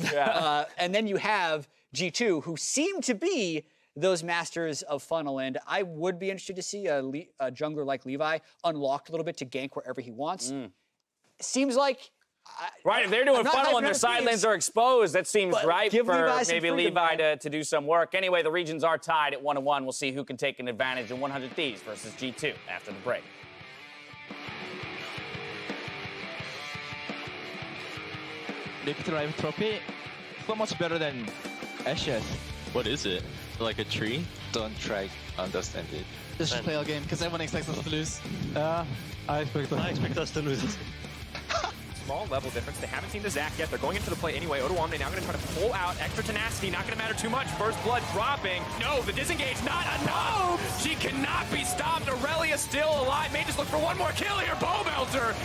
And then you have G2, who seem to be those masters of funnel. And I would be interested to see a jungler like Levi unlocked a little bit to gank wherever he wants. Seems like... Right, if they're doing funnel and their side lanes are exposed, that seems right for maybe Levi to do some work. Anyway, the regions are tied at 1-1. We'll see who can take an advantage in 100 Thieves versus G2 after the break. Lift Drive Trophy, so much better than Ashes. What is it? Like a tree? Don't try to understand it. Just play our game, because everyone expects us to lose. I expect us to lose. Small level difference. They haven't seen the Xerxe yet. They're going into the play anyway. Odoamne now going to try to pull out extra tenacity. Not going to matter too much. First blood dropping. No, the disengage not enough. She cannot be stopped. Irelia still alive. May just look for one more kill here. Pobelter